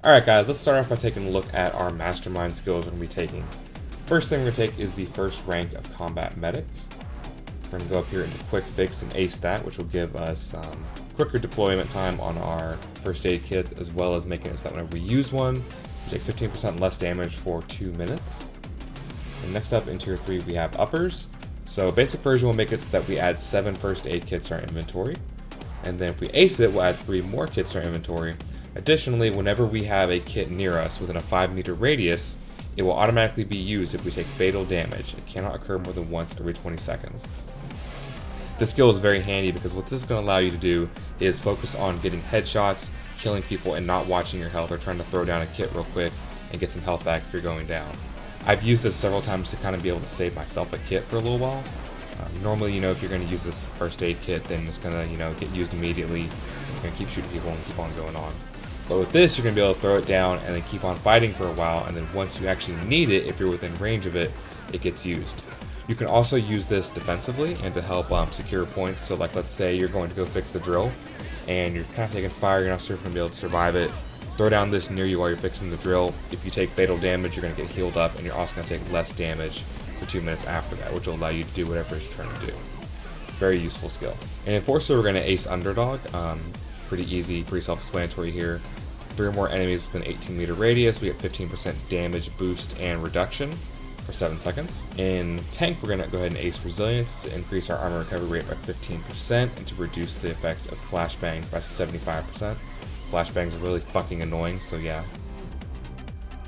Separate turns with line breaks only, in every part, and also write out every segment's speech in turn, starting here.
Alright guys, let's start off by taking a look at our mastermind skills we're going to be taking. First thing we're going to take is the first rank of combat medic. We're going to go up here into quick fix and ace that, which will give us quicker deployment time on our first aid kits, as well as making it so that whenever we use one, we take 15% less damage for 2 minutes. And next up in tier 3 we have uppers. So basic version will make it so that we add 7 first aid kits to our inventory. And then if we ace it, we'll add 3 more kits to our inventory. Additionally, whenever we have a kit near us within a 5-meter radius, it will automatically be used if we take fatal damage. It cannot occur more than once every 20 seconds. This skill is very handy because what this is going to allow you to do is focus on getting headshots, killing people, and not watching your health or trying to throw down a kit real quick and get some health back if you're going down. I've used this several times to kind of be able to save myself a kit for a little while. Normally, if you're going to use this first aid kit, then it's going to, get used immediately. You're going to keep shooting people and keep on going on. But with this, you're going to be able to throw it down and then keep on fighting for a while, and then once you actually need it, if you're within range of it, it gets used. You can also use this defensively and to help secure points. So like, let's say you're going to go fix the drill and you're kind of taking fire, you're not sure if you're going to be able to survive it. Throw down this near you while you're fixing the drill. If you take fatal damage, you're going to get healed up, and you're also going to take less damage for 2 minutes after that, which will allow you to do whatever it's trying to do. Very useful skill. In Enforcer, we're going to ace Underdog. Pretty easy, pretty self-explanatory here. 3 or more enemies within an 18-meter radius, we get 15% damage boost and reduction for 7 seconds. In Tank, we're going to go ahead and ace Resilience to increase our armor recovery rate by 15% and to reduce the effect of flashbangs by 75%. Flashbangs are really fucking annoying, so yeah.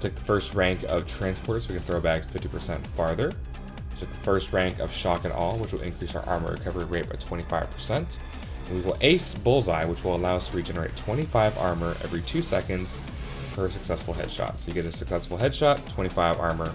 Take the first rank of Transport, so we can throw bags 50% farther. Take the first rank of Shock and Awe, which will increase our armor recovery rate by 25%. And we will ace Bullseye, which will allow us to regenerate 25 armor every 2 seconds per successful headshot. So you get a successful headshot, 25 armor.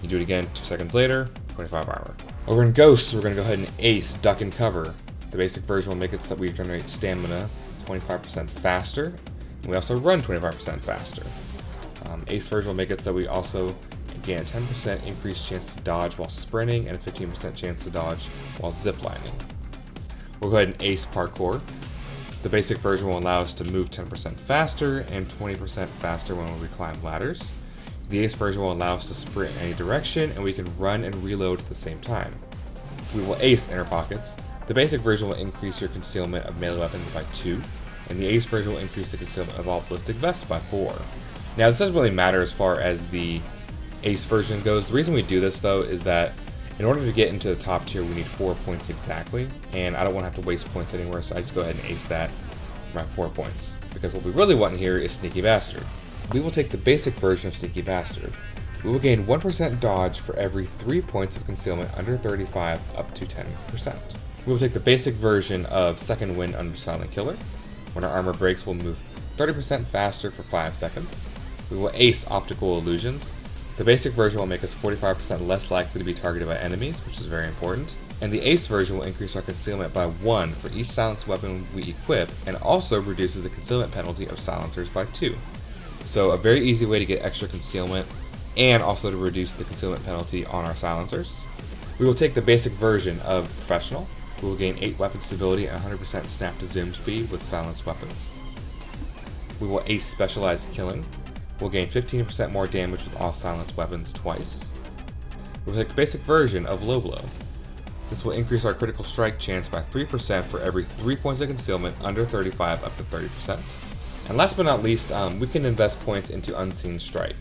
You do it again 2 seconds later, 25 armor. Over in Ghosts, we're going to go ahead and ace Duck and Cover. The basic version will make it so that we generate stamina 25% faster, and we also run 25% faster. Ace version will make it so that we also gain a 10% increased chance to dodge while sprinting and a 15% chance to dodge while ziplining. We'll go ahead and ace Parkour. The basic version will allow us to move 10% faster and 20% faster when we climb ladders. The ace version will allow us to sprint in any direction, and we can run and reload at the same time. We will ace Inner Pockets. The basic version will increase your concealment of melee weapons by 2, and the ace version will increase the concealment of all ballistic vests by 4. Now this doesn't really matter as far as the ace version goes. The reason we do this though is that in order to get into the top tier, we need 4 points exactly, and I don't want to have to waste points anywhere, so I just go ahead and ace that around 4 points. Because what we really want here is Sneaky Bastard. We will take the basic version of Sneaky Bastard. We will gain 1% dodge for every 3 points of concealment under 35 up to 10%. We will take the basic version of Second Wind under Silent Killer. When our armor breaks, we'll move 30% faster for 5 seconds. We will ace Optical Illusions. The basic version will make us 45% less likely to be targeted by enemies, which is very important. And the ace version will increase our concealment by 1 for each silenced weapon we equip, and also reduces the concealment penalty of silencers by 2. So a very easy way to get extra concealment, and also to reduce the concealment penalty on our silencers. We will take the basic version of Professional. We will gain 8 weapon stability and 100% snap to zoom speed with silenced weapons. We will ace Specialized Killing. We'll gain 15% more damage with all silenced weapons twice. We'll take the basic version of Low Blow. This will increase our critical strike chance by 3% for every 3 points of concealment under 35 up to 30%. And last but not least, we can invest points into Unseen Strike.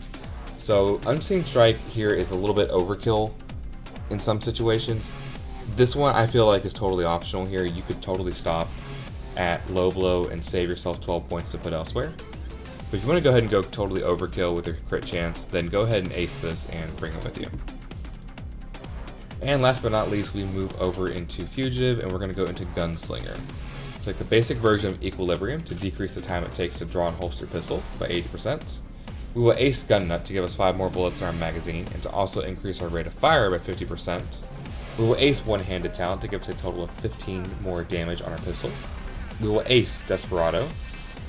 So Unseen Strike here is a little bit overkill in some situations. This one I feel like is totally optional here. You could totally stop at Low Blow and save yourself 12 points to put elsewhere. But if you want to go ahead and go totally overkill with your crit chance, then go ahead and ace this and bring it with you. And last but not least, we move over into Fugitive, and we're going to go into Gunslinger. We'll take the basic version of Equilibrium to decrease the time it takes to draw and holster pistols by 80%. We will ace Gun Nut to give us 5 more bullets in our magazine, and to also increase our rate of fire by 50%. We will ace One-Handed Talent to give us a total of 15 more damage on our pistols. We will ace Desperado.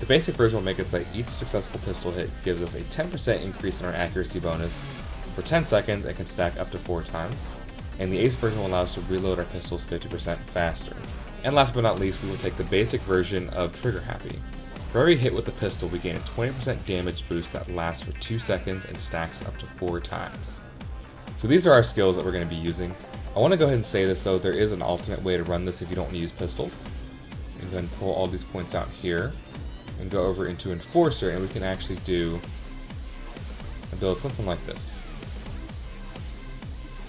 The basic version will make it so that each successful pistol hit gives us a 10% increase in our accuracy bonus for 10 seconds and can stack up to 4 times. And the ace version will allow us to reload our pistols 50% faster. And last but not least, we will take the basic version of Trigger Happy. For every hit with the pistol, we gain a 20% damage boost that lasts for 2 seconds and stacks up to 4 times. So these are our skills that we're going to be using. I want to go ahead and say this though, there is an alternate way to run this if you don't want to use pistols. And go ahead and pull all these points out here and go over into Enforcer, and we can actually do a build something like this.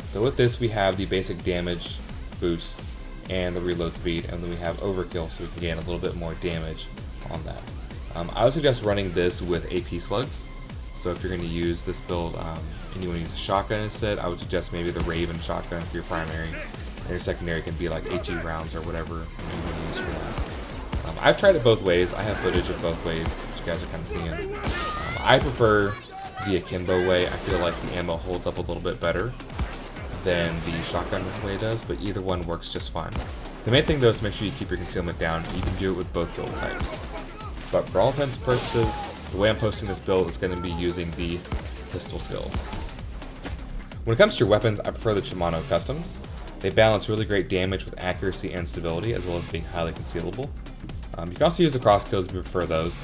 So with this we have the basic damage boost and the reload speed, and then we have Overkill so we can gain a little bit more damage on that. I would suggest running this with AP slugs. So if you're going to use this build and you want to use a shotgun instead, I would suggest maybe the Raven shotgun for your primary, and your secondary can be like HE rounds or whatever you want to use for that. I've tried it both ways. I have footage of both ways that you guys are kind of seeing. I prefer the akimbo way. I feel like the ammo holds up a little bit better than the shotgun way does, but either one works just fine. The main thing though is to make sure you keep your concealment down. You can do it with both build types. But for all intents and purposes, the way I'm posting this build is going to be using the pistol skills. When it comes to your weapons, I prefer the Shimano Customs. They balance really great damage with accuracy and stability, as well as being highly concealable. You can also use the cross kills if you prefer those,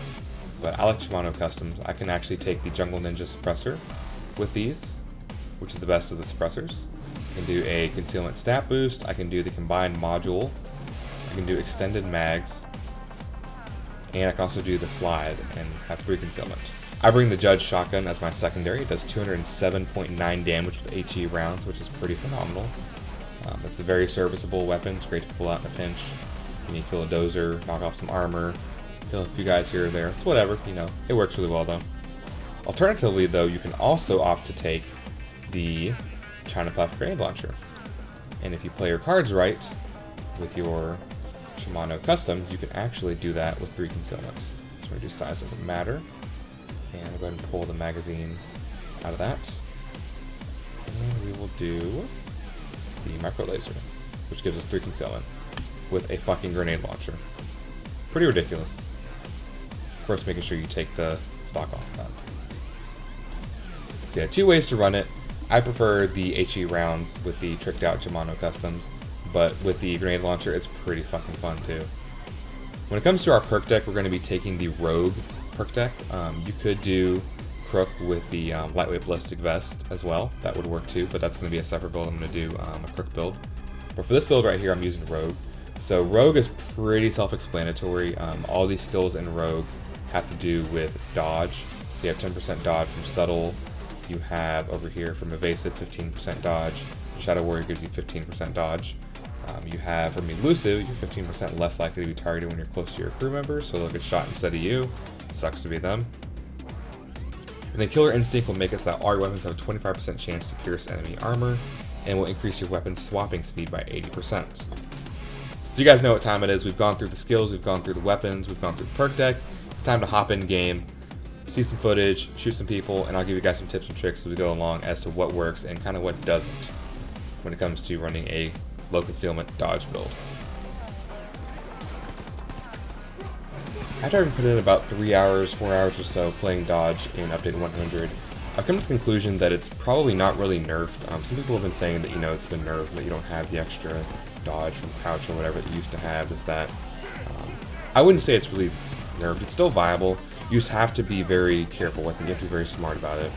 but I like Shimano Customs. I can actually take the Jungle Ninja Suppressor with these, which is the best of the suppressors. I can do a concealment stat boost, I can do the combined module, I can do extended mags, and I can also do the slide and have 3 concealment. I bring the Judge shotgun as my secondary. It does 207.9 damage with HE rounds, which is pretty phenomenal. It's a very serviceable weapon. It's great to pull out in a pinch. You need to kill a dozer, knock off some armor, kill a few guys here or there. It's whatever, you know. It works really well though. Alternatively though, you can also opt to take the China Puff grenade launcher. And if you play your cards right with your Shimano Customs, you can actually do that with 3 concealments. So we're going to do size doesn't matter. And we'll go ahead and pull the magazine out of that. And we will do the micro laser, which gives us 3 concealment with a fucking grenade launcher. Pretty ridiculous. Of course, making sure you take the stock off of that. So yeah, 2 ways to run it. I prefer the HE rounds with the tricked out Shimano Customs, but with the grenade launcher, it's pretty fucking fun too. When it comes to our perk deck, we're going to be taking the Rogue perk deck. You could do Crook with the lightweight ballistic vest as well. That would work too, but that's going to be a separate build. I'm going to do a Crook build. But for this build right here, I'm using Rogue. So Rogue is pretty self-explanatory. All these skills in Rogue have to do with dodge. So you have 10% dodge from subtle. You have over here from evasive 15% dodge. Shadow Warrior gives you 15% dodge. You have from elusive, you're 15% less likely to be targeted when you're close to your crew members, so they'll get shot instead of you. Sucks to be them. And then Killer Instinct will make it so that all your weapons have a 25% chance to pierce enemy armor, and will increase your weapon's swapping speed by 80%. So you guys know what time it is. We've gone through the skills, we've gone through the weapons, we've gone through the perk deck. It's time to hop in game, see some footage, shoot some people, and I'll give you guys some tips and tricks as we go along as to what works and kind of what doesn't when it comes to running a low concealment dodge build. After having put in about 3 hours, 4 hours or so playing dodge in update 100, I've come to the conclusion that it's probably not really nerfed. Some people have been saying that, you know, it's been nerfed, that you don't have the extra dodge from crouch or whatever that you used to have. Is that I wouldn't say it's really nerfed. It's still viable. You just have to be very careful with it. You have to be very smart about it.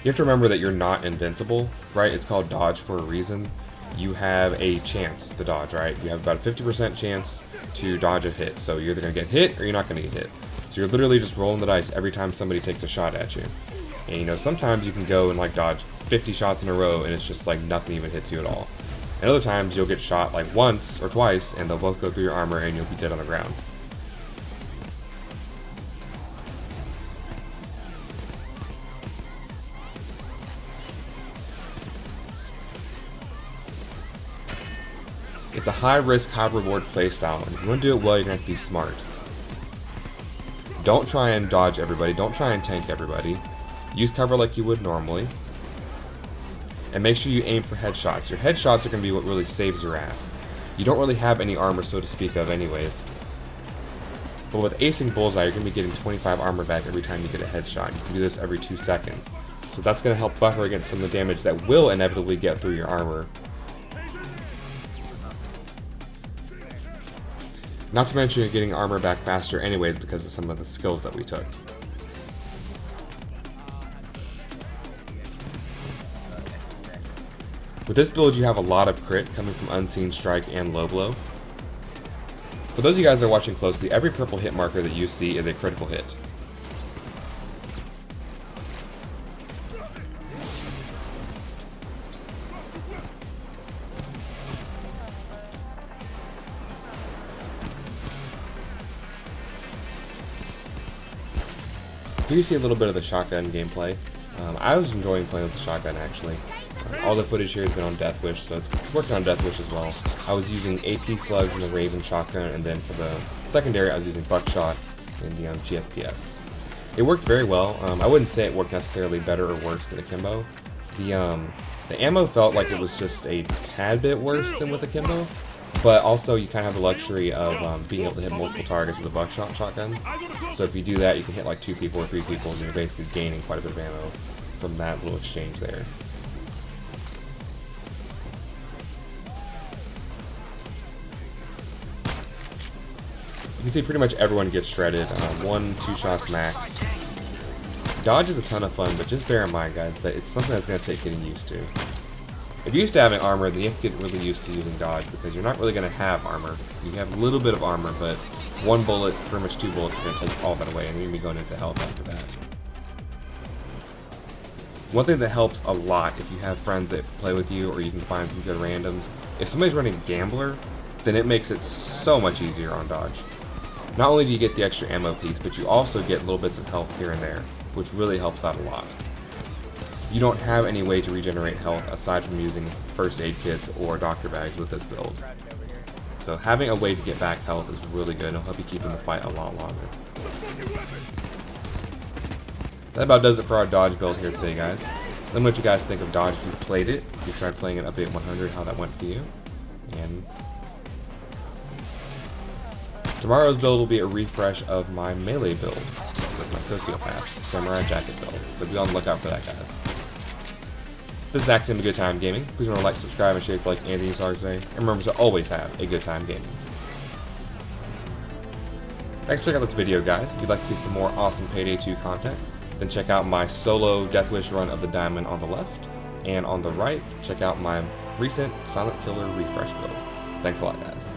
You have to remember that you're not invincible, right? It's called dodge for a reason. You have a chance to dodge, right? You have about a 50% chance to dodge a hit. So you're either going to get hit or you're not going to get hit. So you're literally just rolling the dice every time somebody takes a shot at you. And you know, sometimes you can go and like dodge 50 shots in a row and it's just like nothing even hits you at all. And other times you'll get shot like once or twice and they'll both go through your armor and you'll be dead on the ground. It's a high risk, high reward playstyle, and if you want to do it well, you're going to have to be smart. Don't try and dodge everybody, don't try and tank everybody. Use cover like you would normally. And make sure you aim for headshots. Your headshots are going to be what really saves your ass. You don't really have any armor, so to speak of anyways. But with acing Bullseye, you're going to be getting 25 armor back every time you get a headshot. You can do this every 2 seconds. So that's going to help buffer against some of the damage that will inevitably get through your armor. Not to mention you're getting armor back faster anyways because of some of the skills that we took. With this build, you have a lot of crit coming from Unseen Strike and Low Blow. For those of you guys that are watching closely, every purple hit marker that you see is a critical hit. Here you see a little bit of the shotgun gameplay. I was enjoying playing with the shotgun actually. All the footage here has been on Death Wish, so it's working on Death Wish as well. I was using AP slugs in the Raven shotgun, and then for the secondary I was using buckshot in the GSPS. It worked very well. I wouldn't say it worked necessarily better or worse than Akimbo. The ammo felt like it was just a tad bit worse than with Akimbo, but also you kind of have the luxury of being able to hit multiple targets with a buckshot shotgun. So if you do that, you can hit like 2 people or 3 people, and you're basically gaining quite a bit of ammo from that little exchange there. You can see pretty much everyone gets shredded, 1-2 shots max. Dodge is a ton of fun, but just bear in mind, guys, that it's something that's going to take getting used to. If you're used to having armor, then you have to get really used to using dodge, because you're not really going to have armor. You have a little bit of armor, but 1 bullet, pretty much 2 bullets, are going to take all that away, and you're going to be going into health after that. One thing that helps a lot if you have friends that play with you, or you can find some good randoms, if somebody's running Gambler, then it makes it so much easier on dodge. Not only do you get the extra ammo piece, but you also get little bits of health here and there, which really helps out a lot. You don't have any way to regenerate health aside from using first aid kits or doctor bags with this build. So having a way to get back health is really good and it'll help you keep in the fight a lot longer. That about does it for our dodge build here today, guys. Let me know what you guys think of dodge if you've played it, if you tried playing it update 100, how that went for you. And tomorrow's build will be a refresh of my melee build with my Sociopath Samurai Jacket build, so be on the lookout for that, guys. This is Zach's A Good Time Gaming. Please remember to like, subscribe, and share if you like anything you saw today. And remember to always have a good time gaming. Thanks for checking out this video, guys. If you'd like to see some more awesome Payday 2 content, then check out my solo Death Wish run of the Diamond on the left, and on the right, check out my recent Silent Killer refresh build. Thanks a lot, guys.